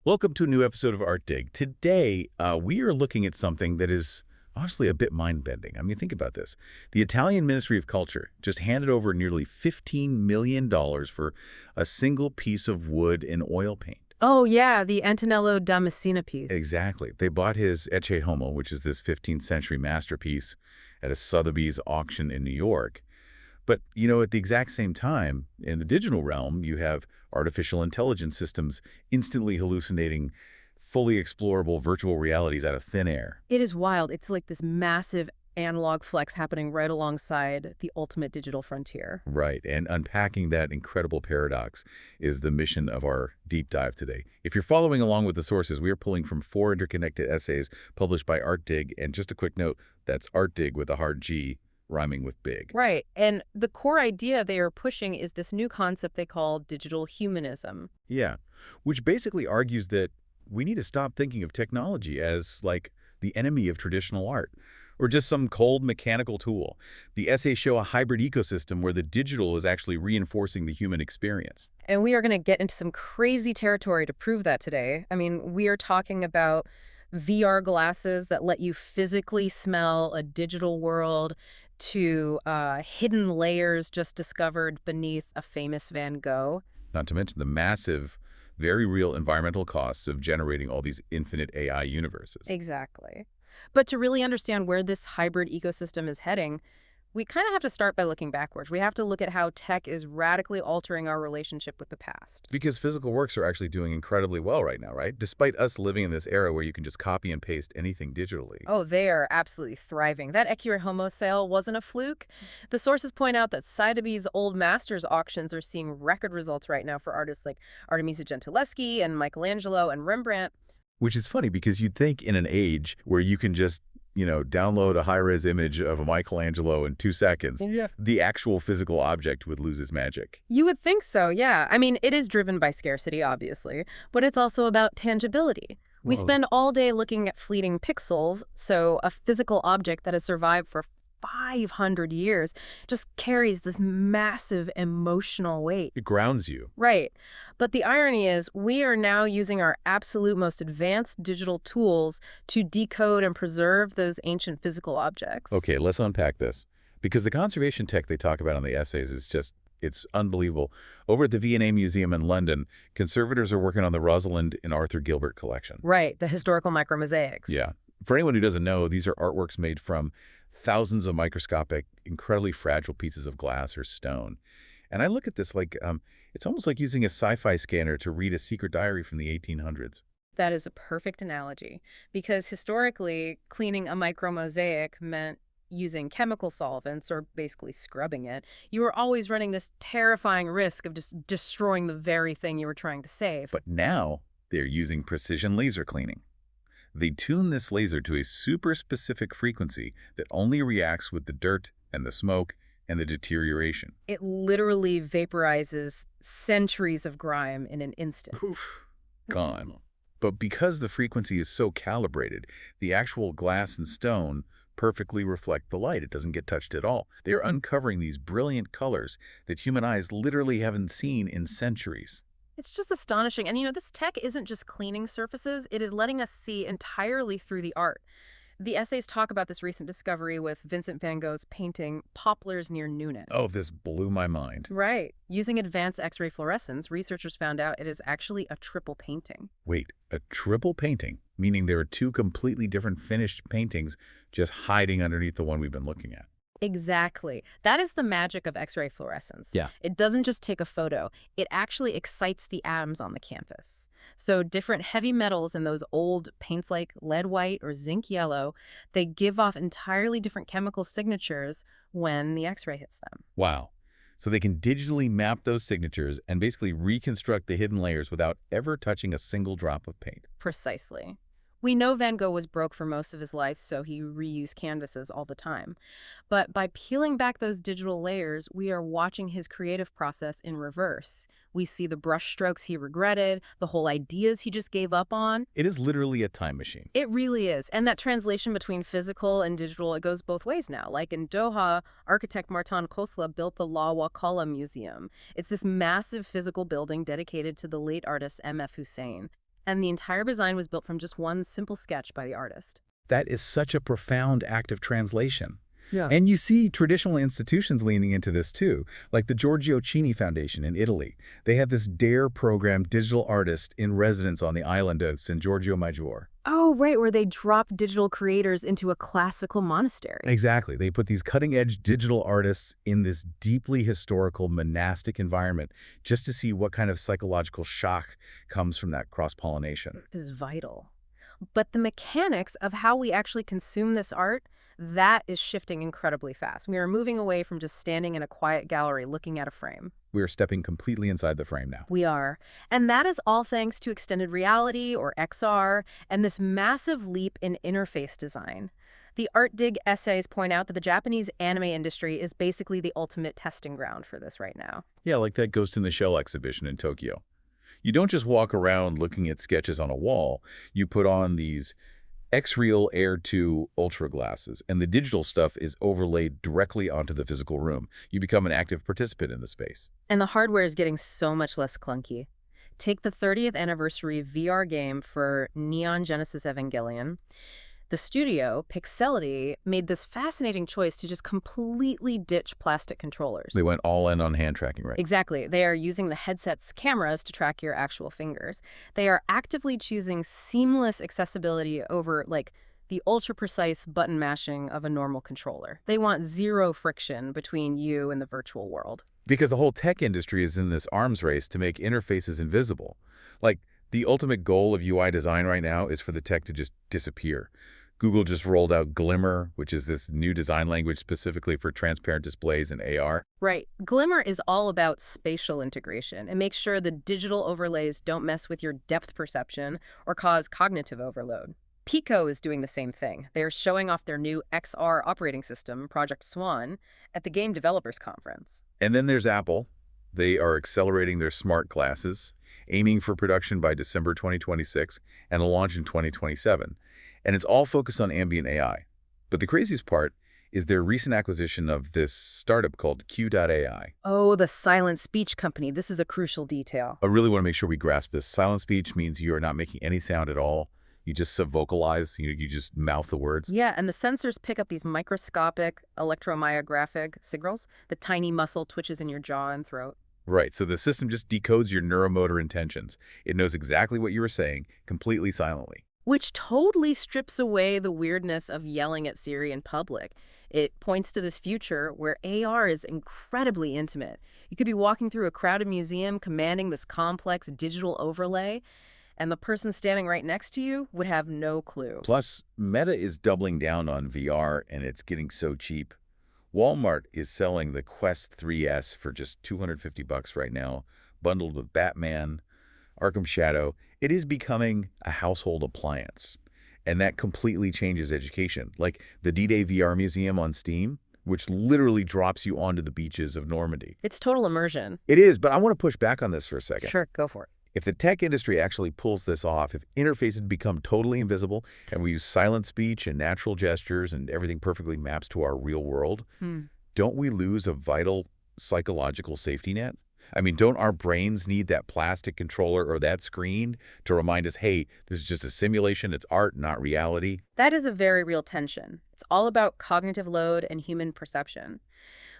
Welcome to a new episode of Art Dig. Today, we are looking at something that is honestly a bit mind-bending. I mean, think about this. The Italian Ministry of Culture just handed over nearly $15 million for a single piece of wood and oil paint. Oh, yeah, the Antonello da Messina piece. Exactly. They bought his Ecce Homo, which is this 15th century masterpiece, at a Sotheby's auction in New York. But, at the exact same time, in the digital realm, you have artificial intelligence systems instantly hallucinating fully explorable virtual realities out of thin air. It is wild. It's like this massive analog flex happening right alongside the ultimate digital frontier. Right, and unpacking that incredible paradox is the mission of our deep dive today. If you're following along with the sources, we are pulling from 4 interconnected essays published by ArtDig, and just a quick note, that's ArtDig with a hard G, rhyming with big. Right, and the core idea they are pushing is this new concept they call digital humanism. Yeah, which basically argues that we need to stop thinking of technology as, like, the enemy of traditional art, or just some cold mechanical tool. The essays show a hybrid ecosystem where the digital is actually reinforcing the human experience. And we are going to get into some crazy territory to prove that today. I mean, we are talking about VR glasses that let you physically smell a digital world, to hidden layers just discovered beneath a famous Van Gogh. Not to mention the massive, very real environmental costs of generating all these infinite AI universes. Exactly. But to really understand where this hybrid ecosystem is heading, we kind of have to start by looking backwards. We have to look at how tech is radically altering our relationship with the past. Because physical works are actually doing incredibly well right now, right? Despite us living in this era where you can just copy and paste anything digitally. Oh, they are absolutely thriving. That Ecce Homo sale wasn't a fluke. The sources point out that Sotheby's Old Masters auctions are seeing record results right now for artists like Artemisia Gentileschi and Michelangelo and Rembrandt. Which is funny because you'd think in an age where you can just download a high-res image of a Michelangelo in 2 seconds, the actual physical object would lose its magic. You would think so, yeah. I mean, it is driven by scarcity, obviously, but it's also about tangibility. We spend all day looking at fleeting pixels, so a physical object that has survived for 500 years just carries this massive emotional weight. It grounds you. Right. But the irony is we are now using our absolute most advanced digital tools to decode and preserve those ancient physical objects. Okay, let's unpack this. Because the conservation tech they talk about in the essays is just, it's unbelievable. Over at the V&A Museum in London, conservators are working on the Rosalind and Arthur Gilbert collection. Right, the historical micromosaics. Yeah. For anyone who doesn't know, these are artworks made from thousands of microscopic, incredibly fragile pieces of glass or stone. And I look at this like, it's almost like using a sci-fi scanner to read a secret diary from the 1800s. That is a perfect analogy, because historically, cleaning a micromosaic meant using chemical solvents, or basically scrubbing it. You were always running this terrifying risk of just destroying the very thing you were trying to save. But now, they're using precision laser cleaning. They tune this laser to a super specific frequency that only reacts with the dirt and the smoke and the deterioration. It literally vaporizes centuries of grime in an instant. Poof, gone. But because the frequency is so calibrated, the actual glass and stone perfectly reflect the light. It doesn't get touched at all. They are uncovering these brilliant colors that human eyes literally haven't seen in centuries. It's just astonishing. And this tech isn't just cleaning surfaces, it is letting us see entirely through the art. The essays talk about this recent discovery with Vincent van Gogh's painting Poplars Near Nunez. Oh, this blew my mind. Right. Using advanced X-ray fluorescence, researchers found out it is actually a triple painting. Wait, a triple painting? Meaning there are 2 completely different finished paintings just hiding underneath the one we've been looking at. Exactly. That is the magic of X-ray fluorescence. Yeah. It doesn't just take a photo. It actually excites the atoms on the canvas. So different heavy metals in those old paints like lead white or zinc yellow, they give off entirely different chemical signatures when the X-ray hits them. Wow. So they can digitally map those signatures and basically reconstruct the hidden layers without ever touching a single drop of paint. Precisely. We know Van Gogh was broke for most of his life, so he reused canvases all the time. But by peeling back those digital layers, we are watching his creative process in reverse. We see the brush strokes he regretted, the whole ideas he just gave up on. It is literally a time machine. It really is. And that translation between physical and digital, it goes both ways now. Like in Doha, architect Martin Khosla built the La Wakala Museum. It's this massive physical building dedicated to the late artist M.F. Hussein. And the entire design was built from just one simple sketch by the artist. That is such a profound act of translation. Yeah. And you see traditional institutions leaning into this too, like the Giorgio Cini Foundation in Italy. They have this DARE program, digital artist in residence on the island of San Giorgio Maggiore. Oh, right, where they drop digital creators into a classical monastery. Exactly. They put these cutting-edge digital artists in this deeply historical monastic environment just to see what kind of psychological shock comes from that cross-pollination. This is vital. But the mechanics of how we actually consume this art, that is shifting incredibly fast. We are moving away from just standing in a quiet gallery looking at a frame. We are stepping completely inside the frame now. We are. And that is all thanks to extended reality, or XR, and this massive leap in interface design. The ArtDig essays point out that the Japanese anime industry is basically the ultimate testing ground for this right now. Yeah, like that Ghost in the Shell exhibition in Tokyo. You don't just walk around looking at sketches on a wall. You put on these X-Real Air 2 Ultra glasses, and the digital stuff is overlaid directly onto the physical room. You become an active participant in the space. And the hardware is getting so much less clunky. Take the 30th anniversary VR game for Neon Genesis Evangelion. The studio, Pixelity, made this fascinating choice to just completely ditch plastic controllers. They went all in on hand tracking, right? Exactly. They are using the headset's cameras to track your actual fingers. They are actively choosing seamless accessibility over, like, the ultra-precise button mashing of a normal controller. They want zero friction between you and the virtual world. Because the whole tech industry is in this arms race to make interfaces invisible. Like, the ultimate goal of UI design right now is for the tech to just disappear. Google just rolled out Glimmer, which is this new design language specifically for transparent displays and AR. Right. Glimmer is all about spatial integration. It makes sure the digital overlays don't mess with your depth perception or cause cognitive overload. Pico is doing the same thing. They are showing off their new XR operating system, Project Swan, at the Game Developers Conference. And then there's Apple. They are accelerating their smart glasses, aiming for production by December 2026 and a launch in 2027. And it's all focused on ambient AI. But the craziest part is their recent acquisition of this startup called Q.AI. Oh, the silent speech company. This is a crucial detail. I really want to make sure we grasp this. Silent speech means you are not making any sound at all. You just subvocalize, you just mouth the words. Yeah, and the sensors pick up these microscopic electromyographic signals, the tiny muscle twitches in your jaw and throat. Right, so the system just decodes your neuromotor intentions. It knows exactly what you were saying, completely silently. Which totally strips away the weirdness of yelling at Siri in public. It points to this future where AR is incredibly intimate. You could be walking through a crowded museum commanding this complex digital overlay, and the person standing right next to you would have no clue. Plus, Meta is doubling down on VR, and it's getting so cheap. Walmart is selling the Quest 3S for just $250 right now, bundled with Batman, Arkham Shadow. It is becoming a household appliance, and that completely changes education. Like the D-Day VR Museum on Steam, which literally drops you onto the beaches of Normandy. It's total immersion. It is, but I want to push back on this for a second. Sure, go for it. If the tech industry actually pulls this off, if interfaces become totally invisible and we use silent speech and natural gestures and everything perfectly maps to our real world, don't we lose a vital psychological safety net? I mean, don't our brains need that plastic controller or that screen to remind us, hey, this is just a simulation, it's art, not reality? That is a very real tension. It's all about cognitive load and human perception.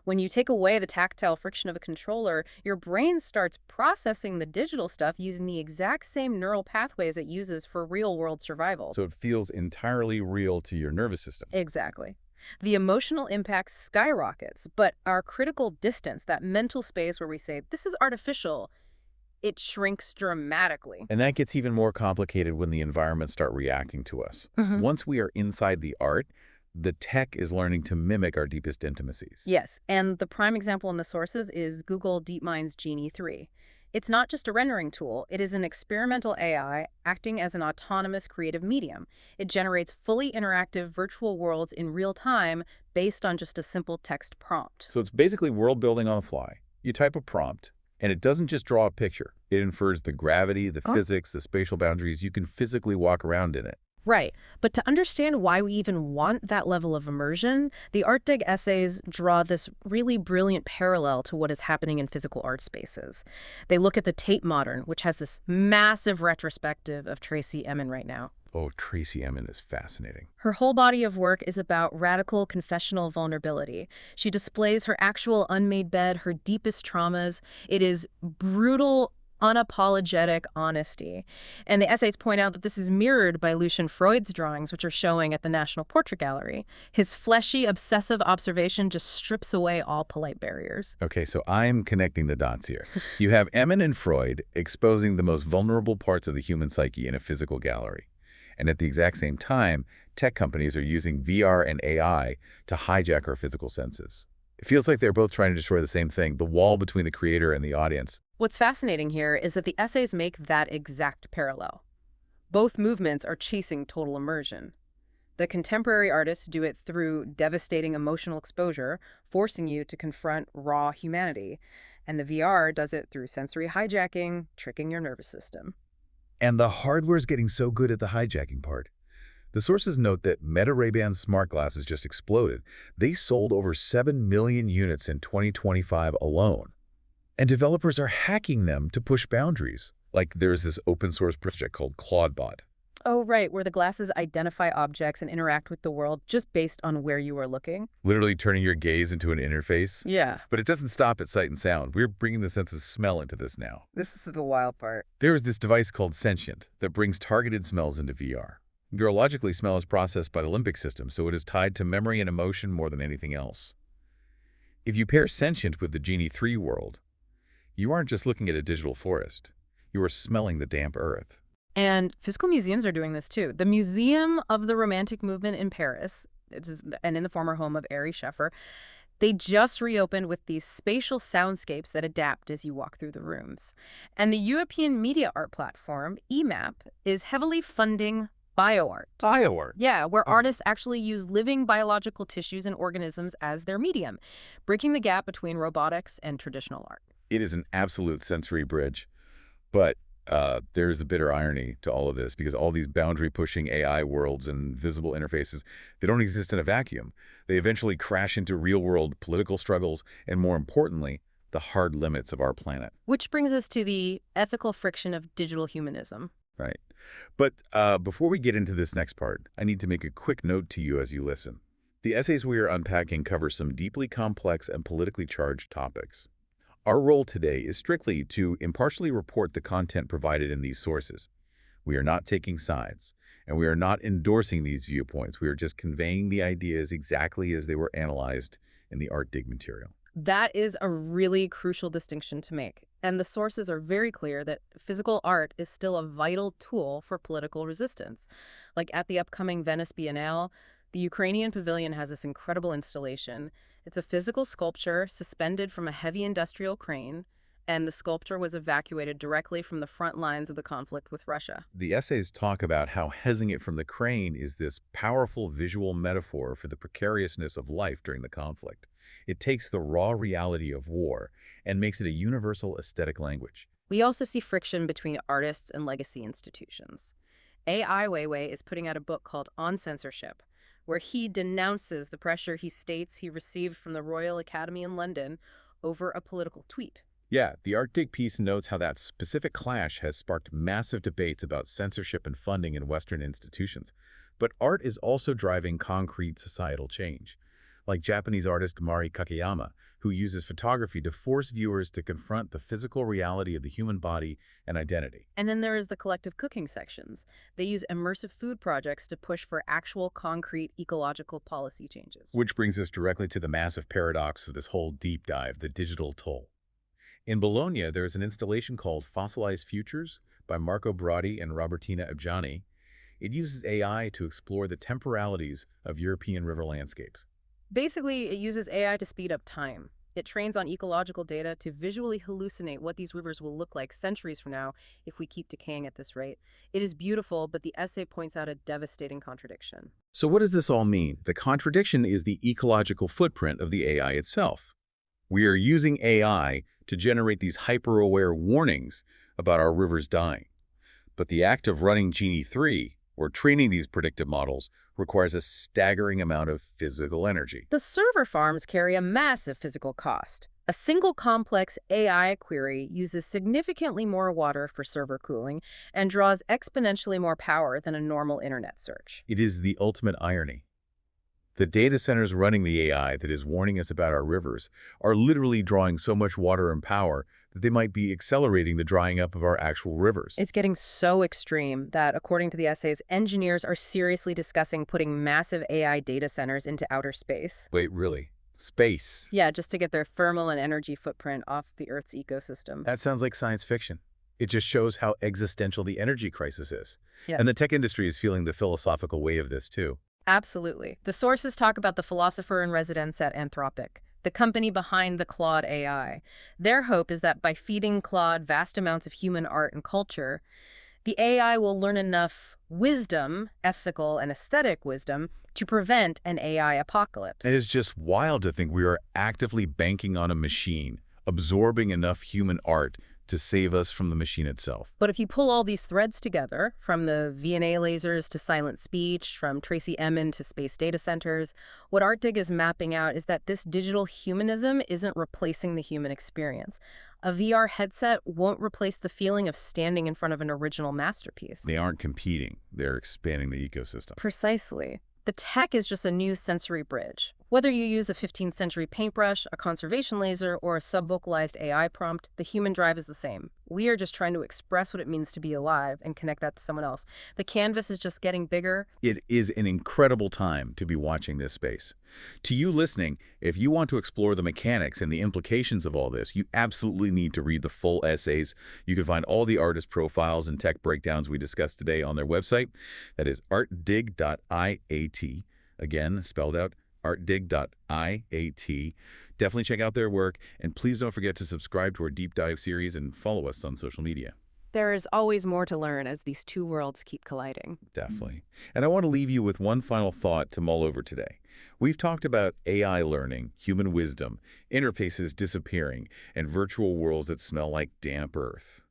When you take away the tactile friction of a controller, your brain starts processing the digital stuff using the exact same neural pathways it uses for real-world survival. So it feels entirely real to your nervous system. Exactly. The emotional impact skyrockets, but our critical distance, that mental space where we say, this is artificial, it shrinks dramatically. And that gets even more complicated when the environments start reacting to us. Once we are inside the art, the tech is learning to mimic our deepest intimacies. Yes, and the prime example in the sources is Google DeepMind's Genie 3. It's not just a rendering tool, it is an experimental AI acting as an autonomous creative medium. It generates fully interactive virtual worlds in real time based on just a simple text prompt. So it's basically world building on the fly. You type a prompt, and it doesn't just draw a picture. It infers the gravity, the physics, the spatial boundaries. You can physically walk around in it. Right. But to understand why we even want that level of immersion, the ArtDig essays draw this really brilliant parallel to what is happening in physical art spaces. They look at the Tate Modern, which has this massive retrospective of Tracy Emin right now. Oh, Tracy Emin is fascinating. Her whole body of work is about radical confessional vulnerability. She displays her actual unmade bed, her deepest traumas. It is brutal, unapologetic honesty. And the essays point out that this is mirrored by Lucian Freud's drawings, which are showing at the National Portrait Gallery. His fleshy, obsessive observation just strips away all polite barriers. Okay, so I'm connecting the dots here. You have Emin and Freud exposing the most vulnerable parts of the human psyche in a physical gallery. And at the exact same time, tech companies are using VR and AI to hijack our physical senses. It feels like they're both trying to destroy the same thing, the wall between the creator and the audience. What's fascinating here is that the essays make that exact parallel. Both movements are chasing total immersion. The contemporary artists do it through devastating emotional exposure, forcing you to confront raw humanity. And the VR does it through sensory hijacking, tricking your nervous system. And the hardware's getting so good at the hijacking part. The sources note that Meta Ray-Ban's smart glasses just exploded. They sold over 7 million units in 2025 alone. And developers are hacking them to push boundaries. Like there's this open source project called ClaudeBot. Oh, right, where the glasses identify objects and interact with the world just based on where you are looking. Literally turning your gaze into an interface. Yeah. But it doesn't stop at sight and sound. We're bringing the sense of smell into this now. This is the wild part. There's this device called Sentient that brings targeted smells into VR. Neurologically, smell is processed by the limbic system, so it is tied to memory and emotion more than anything else. If you pair Sentient with the Genie 3 world, you aren't just looking at a digital forest. You are smelling the damp earth. And physical museums are doing this too. The Museum of the Romantic Movement in Paris, and in the former home of Ari Scheffer, they just reopened with these spatial soundscapes that adapt as you walk through the rooms. And the European media art platform, EMAP, is heavily funding bioart. Bioart? Yeah, where artists actually use living biological tissues and organisms as their medium, breaking the gap between robotics and traditional art. It is an absolute sensory bridge. But there's a bitter irony to all of this, because all these boundary-pushing AI worlds and visible interfaces, they don't exist in a vacuum. They eventually crash into real-world political struggles and, more importantly, the hard limits of our planet. Which brings us to the ethical friction of digital humanism. Right. But before we get into this next part, I need to make a quick note to you as you listen. The essays we are unpacking cover some deeply complex and politically charged topics. Our role today is strictly to impartially report the content provided in these sources. We are not taking sides, and we are not endorsing these viewpoints. We are just conveying the ideas exactly as they were analyzed in the ArtDig material. That is a really crucial distinction to make. And the sources are very clear that physical art is still a vital tool for political resistance. Like at the upcoming Venice Biennale, the Ukrainian pavilion has this incredible installation. It's a physical sculpture suspended from a heavy industrial crane, and the sculpture was evacuated directly from the front lines of the conflict with Russia. The essays talk about how hanging it from the crane is this powerful visual metaphor for the precariousness of life during the conflict. It takes the raw reality of war and makes it a universal aesthetic language. We also see friction between artists and legacy institutions. Ai Weiwei is putting out a book called On Censorship, where he denounces the pressure he states he received from the Royal Academy in London over a political tweet. Yeah, the ArtDig piece notes how that specific clash has sparked massive debates about censorship and funding in Western institutions. But art is also driving concrete societal change, like Japanese artist Mari Kakeyama, who uses photography to force viewers to confront the physical reality of the human body and identity. And then there is the collective cooking sections. They use immersive food projects to push for actual concrete ecological policy changes. Which brings us directly to the massive paradox of this whole deep dive, the digital toll. In Bologna, there is an installation called Fossilized Futures by Marco Brodi and Robertina Abjani. It uses AI to explore the temporalities of European river landscapes. Basically, it uses AI to speed up time. It trains on ecological data to visually hallucinate what these rivers will look like centuries from now if we keep decaying at this rate. It is beautiful, but the essay points out a devastating contradiction. So what does this all mean? The contradiction is the ecological footprint of the AI itself. We are using AI to generate these hyper-aware warnings about our rivers dying. But the act of running Genie 3, or training these predictive models requires a staggering amount of physical energy. The server farms carry a massive physical cost. A single complex AI query uses significantly more water for server cooling and draws exponentially more power than a normal internet search. It is the ultimate irony. The data centers running the AI that is warning us about our rivers are literally drawing so much water and power that they might be accelerating the drying up of our actual rivers. It's getting so extreme that, according to the essays, engineers are seriously discussing putting massive AI data centers into outer space. Wait, really? Space? Yeah, just to get their thermal and energy footprint off the Earth's ecosystem. That sounds like science fiction. It just shows how existential the energy crisis is. Yeah. And the tech industry is feeling the philosophical weight of this, too. Absolutely. The sources talk about the philosopher-in-residence at Anthropic, the company behind the Claude AI. Their hope is that by feeding Claude vast amounts of human art and culture, the AI will learn enough wisdom, ethical and aesthetic wisdom, to prevent an AI apocalypse. It is just wild to think we are actively banking on a machine, absorbing enough human art to save us from the machine itself. But if you pull all these threads together, from the V&A lasers to silent speech, from Tracy Emin to space data centers, what ArtDig is mapping out is that this digital humanism isn't replacing the human experience. A VR headset won't replace the feeling of standing in front of an original masterpiece. They aren't competing. They're expanding the ecosystem. Precisely. The tech is just a new sensory bridge. Whether you use a 15th century paintbrush, a conservation laser, or a sub-vocalized AI prompt, the human drive is the same. We are just trying to express what it means to be alive and connect that to someone else. The canvas is just getting bigger. It is an incredible time to be watching this space. To you listening, if you want to explore the mechanics and the implications of all this, you absolutely need to read the full essays. You can find all the artist profiles and tech breakdowns we discussed today on their website. That is artdig.iat. Again, spelled out artdig.iat. Definitely check out their work, and please don't forget to subscribe to our deep dive series and follow us on social media. There is always more to learn as these two worlds keep colliding. Definitely. And I want to leave you with one final thought to mull over today. We've talked about AI learning, human wisdom, interfaces disappearing, and virtual worlds that smell like damp earth.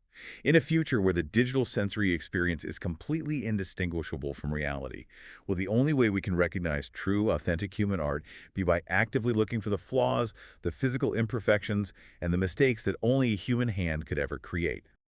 In a future where the digital sensory experience is completely indistinguishable from reality, will the only way we can recognize true, authentic human art be by actively looking for the flaws, the physical imperfections, and the mistakes that only a human hand could ever create?